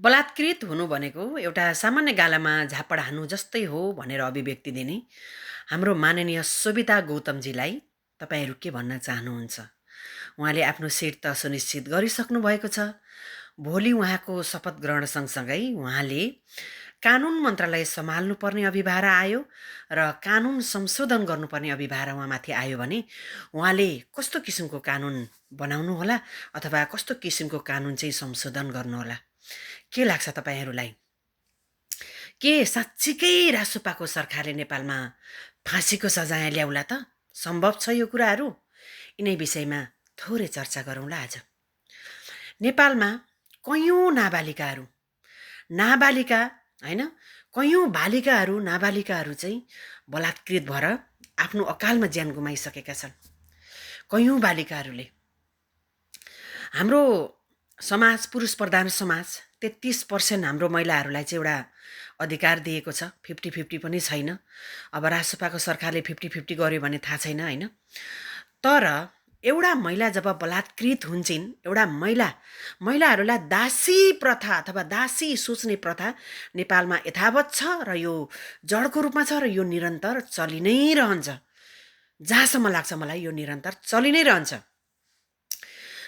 बलात्कृत हुनु भनेको एउटा सामान्य गालामा झापड हान्नु जस्तै हो भनेर अभिव्यक्ति दिने हाम्रो माननीय सोभिता गौतमजीलाई तपाईँहरू के भन्न चाहनुहुन्छ? उहाँले आफ्नो सिट त सुनिश्चित गरिसक्नु भएको छ। भोलि उहाँको शपथ ग्रहण सँगसँगै उहाँले कानुन मन्त्रालय सम्हाल्नुपर्ने अभिभारा आयो र कानुन संशोधन गर्नुपर्ने अभिभारा उहाँमाथि आयो भने उहाँले कस्तो किसिमको कानुन बनाउनु होला अथवा कस्तो किसिमको कानुन चाहिँ संशोधन गर्नुहोला? के लाग्छ तपाईँहरूलाई? के साँच्चीकै रासोपाको सरकारले नेपालमा फाँसीको सजाय ल्याउला त? सम्भव छ यो कुराहरू? यिनै विषयमा थोरै चर्चा गरौँला आज। नेपालमा कैयौँ नाबालिका होइन, कैयौँ नाबालिकाहरू चाहिँ बलात्कृत भएर आफ्नो अकालमा ज्यान गुमाइसकेका छन्। कैयौँ बालिकाहरूले हाम्रो समाज पुरुष प्रधान समाज 33% हाम्रो महिलाहरूलाई चाहिँ एउटा अधिकार दिएको छ। 50-50 पनि छैन। अब रासोपाको सरकारले 50-50 गर्यो भने थाहा छैन होइन। तर एउटा महिला जब बलात्कृत हुन्छन्, एउटा महिलाहरूलाई दासी प्रथा अथवा दासी सोच्ने प्रथा नेपालमा यथावत छ र यो जडको रूपमा छ र यो निरन्तर चलि नै रहन्छ। जहाँसम्म लाग्छ मलाई यो निरन्तर चलि नै रहन्छ।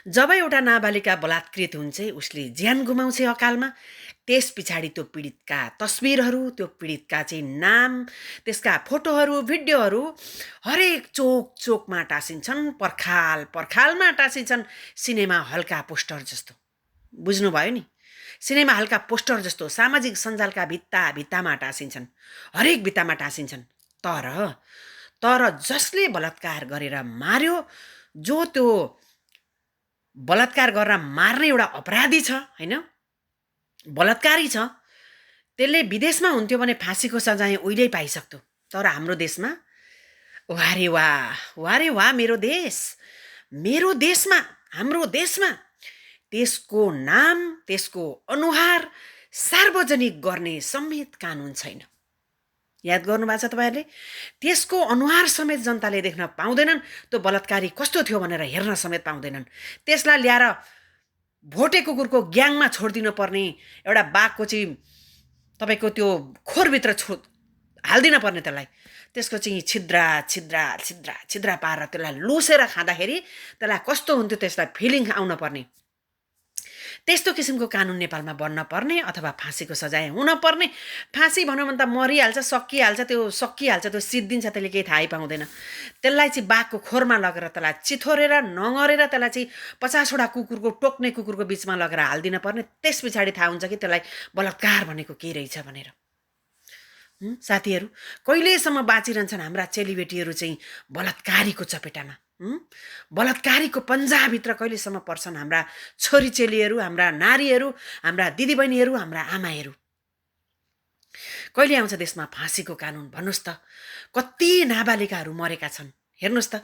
जब एउटा नाबालिका बलात्कृत हुन्छ, उसले ज्यान गुमाउँछ अकालमा, त्यस पछाडि त्यो पीडितका तस्बिरहरू, त्यो पीडितका चाहिँ नाम, त्यसका फोटोहरू, भिडियोहरू हरेक चोकमा टाँसिन्छन्, पर्खालमा टाँसिन्छन्, सिनेमा हलका पोस्टर जस्तो। बुझ्नुभयो नि? सिनेमा हलका पोस्टर जस्तो सामाजिक सञ्जालका भित्तामा टाँसिन्छन्, हरेक भित्तामा टाँसिन्छन्। तर जसले बलात्कार गरेर मार्यो, जो त्यो बलात्कार गरेर मार्ने एउटा अपराधी छ होइन, बलात्कारी छ, त्यसले विदेशमा हुन्थ्यो भने फाँसीको सजाय उहिल्यै पाइसक्थ्यो। तर हाम्रो देशमा वारे वाह मेरो देशमा हाम्रो देशमा त्यसको नाम, त्यसको अनुहार सार्वजनिक गर्ने समेत कानुन छैन। याद गर्नुभएको छ तपाईँहरूले? त्यसको अनुहार समेत जनताले देख्न पाउँदैनन्। त्यो बलात्कारी कस्तो थियो भनेर हेर्न समेत पाउँदैनन्। त्यसलाई ल्याएर भोटे कुकुरको ग्याङमा छोडिदिनु पर्ने, एउटा बाघको चाहिँ तपाईँको त्यो खोरभित्र हालिदिन पर्ने, त्यसको चाहिँ छिद्रा पारेर त्यसलाई लुसेर खाँदाखेरि त्यसलाई कस्तो हुन्थ्यो, त्यसलाई फिलिङ आउन पर्ने, त्यस्तो किसिमको कानुन नेपालमा बन्न पर्ने अथवा फाँसीको सजाय हुन पर्ने। फाँसी भनौँ भने त मरिहाल्छ, सकिहाल्छ, त्यो सिद्धिन्छ, त्यसले केही थाहै पाउँदैन। त्यसलाई चाहिँ बाघको खोरमा लगेर त्यसलाई चिथोरेर नङरेर त्यसलाई चाहिँ 50वटा टोक्ने कुकुरको बिचमा लगेर हालिदिन पर्ने। त्यस पछाडि थाहा हुन्छ कि त्यसलाई बलात्कार भनेको के रहेछ भनेर। साथीहरू, कहिलेसम्म बाँचिरहन्छन् हाम्रा चेलीबेटीहरू चाहिँ बलात्कारीको चपेटामा? बलात्कारीको पन्जाभित्र कहिलेसम्म पर्छन् हाम्रा छोरी चेलीहरू, हाम्रा नारीहरू, हाम्रा दिदीबहिनीहरू, हाम्रा आमाहरू? कहिले आउँछ देशमा फाँसीको कानुन? भन्नुहोस् त। कति नाबालिकाहरू मरेका छन् हेर्नुहोस् त।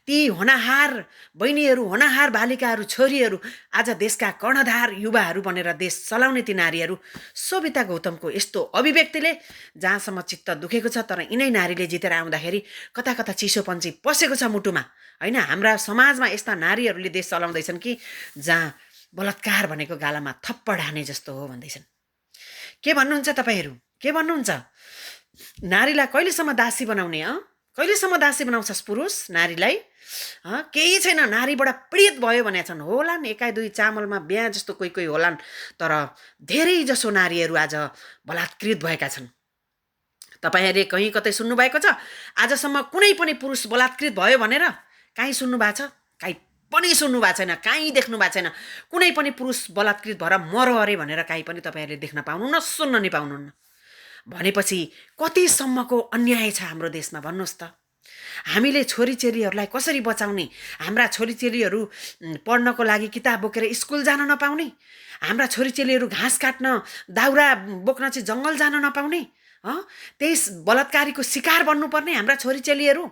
ती होनाहार बहिनीहरू, होनाहार बालिकाहरू, छोरीहरू आज देशका कर्णधार युवाहरू बनेर देश चलाउने ती नारीहरू। सोभिता गौतमको यस्तो अभिव्यक्तिले जहाँसम्म चित्त दुखेको छ, तर यिनै नारीले जितेर आउँदाखेरि कता चिसोपन्ची पसेको छ मुटुमा होइन। हाम्रा समाजमा यस्ता नारीहरूले देश चलाउँदैछन् कि जहाँ बलात्कार भनेको गालामा थप्पड हाने जस्तो हो भन्दैछन्। के भन्नुहुन्छ तपाईँहरू? के भन्नुहुन्छ? नारीलाई कहिलेसम्म दासी बनाउने? कहिलेसम्म दासी बनाउँछस् पुरुष नारीलाई? केही छैन। नारीबाट पीडित भयो भने छन्, होलान् एकाइ दुई चामलमा बिहा जस्तो कोही होलान्, तर धेरै जसो नारीहरू आज बलात्कृत भएका छन्। तपाईँहरूले कहीँ कतै सुन्नुभएको छ आजसम्म कुनै पनि पुरुष बलात्कृत भयो भनेर? काहीँ सुन्नु भएको छ? काहीँ पनि सुन्नु भएको छैन, काहीँ देख्नु भएको छैन। कुनै पनि पुरुष बलात्कृत भएर मरो अरे भनेर काहीँ पनि तपाईँहरूले देख्न पाउनुहुन्न, सुन्न नि पाउनुहुन्न। भनेपछि कतिसम्मको अन्याय छ हाम्रो देशमा भन्नुहोस् त। हामीले छोरीचेलीहरूलाई कसरी बचाउने? हाम्रा छोरीचेलीहरू पढ्नको लागि किताब बोकेर स्कुल जान नपाउने? हाम्रा छोरीचेलीहरू घाँस काट्न, दाउरा बोक्न चाहिँ जङ्गल जान नपाउने? त्यस बलात्कारीको शिकार बन्नुपर्ने हाम्रा छोरीचेलीहरू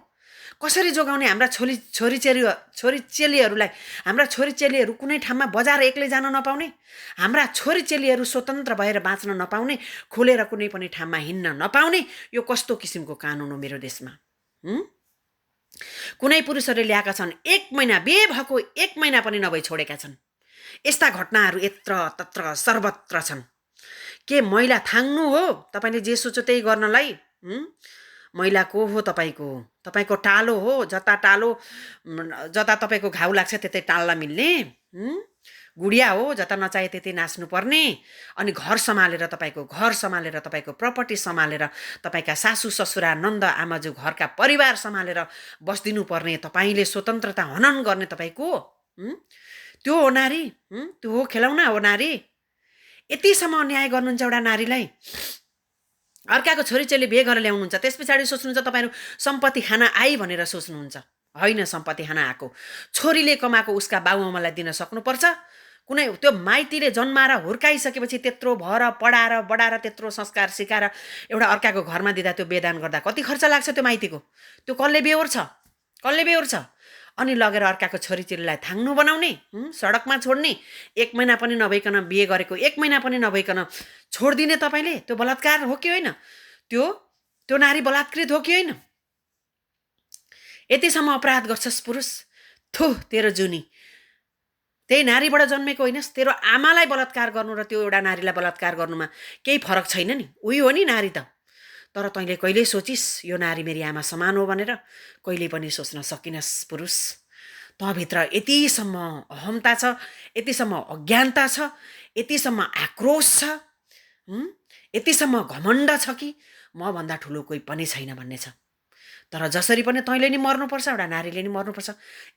कसरी जोगाउने? हाम्रा छोरीचेलीहरूलाई हाम्रा छोरीचेलीहरू कुनै ठाउँमा बजार एक्लै जान नपाउने? हाम्रा छोरीचेलीहरू स्वतन्त्र भएर बाँच्न नपाउने, खुलेर कुनै पनि ठाउँमा हिँड्न नपाउने? यो कस्तो किसिमको कानुन हो मेरो देशमा? कुनै पुरुषहरूले ल्याएका छन्, 1 महिना बिहे भएको 1 महिना पनि नभई छोडेका छन्। यस्ता घटनाहरू यत्र तत्र सर्वत्र छन्। के मैला थाङ्नु हो तपाईँले जे सोच्यो त्यही गर्नलाई? मैला को हो तपाईँको? तपाईँको टालो हो, जता तपाईँको घाउ लाग्छ त्यतै टाल्न मिल्ने? गुडिया हो जता नचाहे त्यतै नाच्नु पर्ने? अनि घर सम्हालेर तपाईँको प्रपर्टी सम्हालेर तपाईँका सासू ससुरा नन्द आमाजु घरका परिवार सम्हालेर बस्दिनु पर्ने तपाईँले स्वतन्त्रता हनन गर्ने तपाईँको त्यो हो नारी? त्यो हो खेलौना हो नारी? यतिसम्म अन्याय गर्नुहुन्छ एउटा नारीलाई। अर्काको छोरीचेली बिहे गरेर ल्याउनुहुन्छ, त्यस पछाडि सोच्नुहुन्छ तपाईँहरू सम्पत्ति खान आई भनेर सोच्नुहुन्छ। होइन, सम्पत्ति खान आएको छोरीले कमाएको उसका बाबुआमालाई दिन सक्नुपर्छ। कुनै त्यो माइतीले जन्माएर हुर्काइसकेपछि त्यत्रो भएर पढाएर बढाएर त्यत्रो संस्कार सिकाएर एउटा अर्काको घरमा दिँदा त्यो बेदान गर्दा कति खर्च लाग्छ त्यो माइतीको? त्यो कसले बेहोर्छ? अनि लगेर अर्काको छोरीचेलीलाई थाङ्नु बनाउने, सडकमा छोड्ने, 1 महिना पनि नभइकन बिहे गरेको 1 महिना पनि नभइकन छोडिदिने तपाईँले? त्यो बलात्कार हो कि होइन? त्यो नारी बलात्कृत हो कि होइन? यतिसम्म अपराध गर्छस् पुरुष? थु तेरो जुनी। त्यही नारीबाट जन्मेको होइनस्? तेरो आमालाई बलात्कार गर्नु र त्यो एउटा नारीलाई बलात्कार गर्नुमा केही फरक छैन नि? उही हो नि नारी त। तर तैँले कहिले सोचिस् यो नारी मेरी आमा समान हो भनेर? कहिले पनि सोच्न सकिनस् पुरुष। तँभित्र यतिसम्म अहमता छ, यतिसम्म अज्ञानता छ, यतिसम्म आक्रोश छ, यतिसम्म घमण्ड छ कि म भन्दा ठुलो कोही पनि छैन भन्ने छ। तर जसरी पनि तैँले नि मर्नुपर्छ, एउटा नारीले नि मर्नुपर्छ।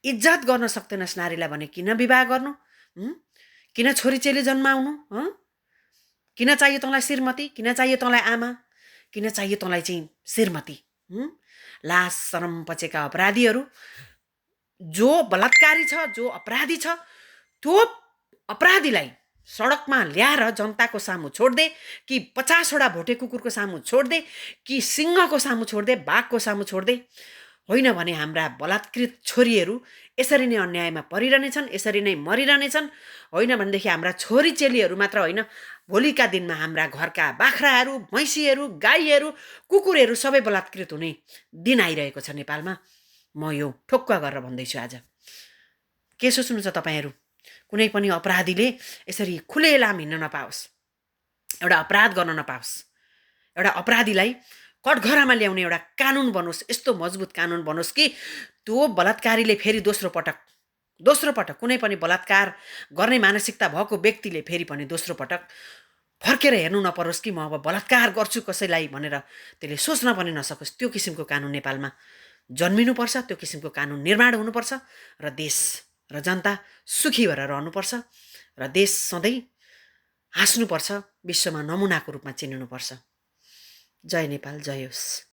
इज्जत गर्न सक्दैनस् नारीलाई भने किन विवाह गर्नु? किन छोरीचेली जन्माउनु? किन चाहियो तँलाई श्रीमती? किन चाहियो तँलाई आमा? किन चाहियो तँलाई चाहिँ श्रीमती? लाज शरम पचेका अपराधीहरू, जो बलात्कारी छ, जो अपराधी छ, त्यो अपराधीलाई सडकमा ल्याएर जनताको सामु छोड्दे कि 50वटा भोटे कुकुरको सामु छोड्दे कि सिंहको सामु छोड्दे, बाघको सामु छोड्दे? होइन भने हाम्रा बलात्कृत छोरीहरू यसरी नै अन्यायमा परिरहनेछन्, यसरी नै मरिरहनेछन्। होइन भनेदेखि हाम्रा छोरीचेलीहरू मात्र होइन, भोलिका दिनमा हाम्रा घरका बाख्राहरू, भैँसीहरू, गाईहरू, कुकुरहरू सबै बलात्कृत हुने दिन आइरहेको छ नेपालमा। म यो ठोक्क गरेर भन्दैछु आज। के सोच्नुहुन्छ तपाईँहरू? कुनै पनि अपराधीले यसरी खुलेआम हिँड्न नपाओस्, एउटा अपराध गर्न नपाओस्। एउटा अपराधीलाई कठघरामा ल्याउने एउटा कानुन बनोस्, यस्तो मजबुत कानुन बनोस् कि त्यो बलात्कारीले फेरि दोस्रो पटक कुनै पनि बलात्कार गर्ने मानसिकता भएको व्यक्तिले फेरि पनि दोस्रो पटक फर्केर हेर्नु नपरोस् कि म अब बलात्कार गर्छु कसैलाई भनेर त्यसले सोच्न पनि नसकोस्। त्यो किसिमको कानुन नेपालमा जन्मिनुपर्छ, त्यो किसिमको कानुन निर्माण हुनुपर्छ र देश र जनता सुखी भएर रहनुपर्छ र देश सधैँ हाँस्नुपर्छ, विश्वमा नमुनाको रूपमा चिनिनुपर्छ। जय नेपाल, जय होस्।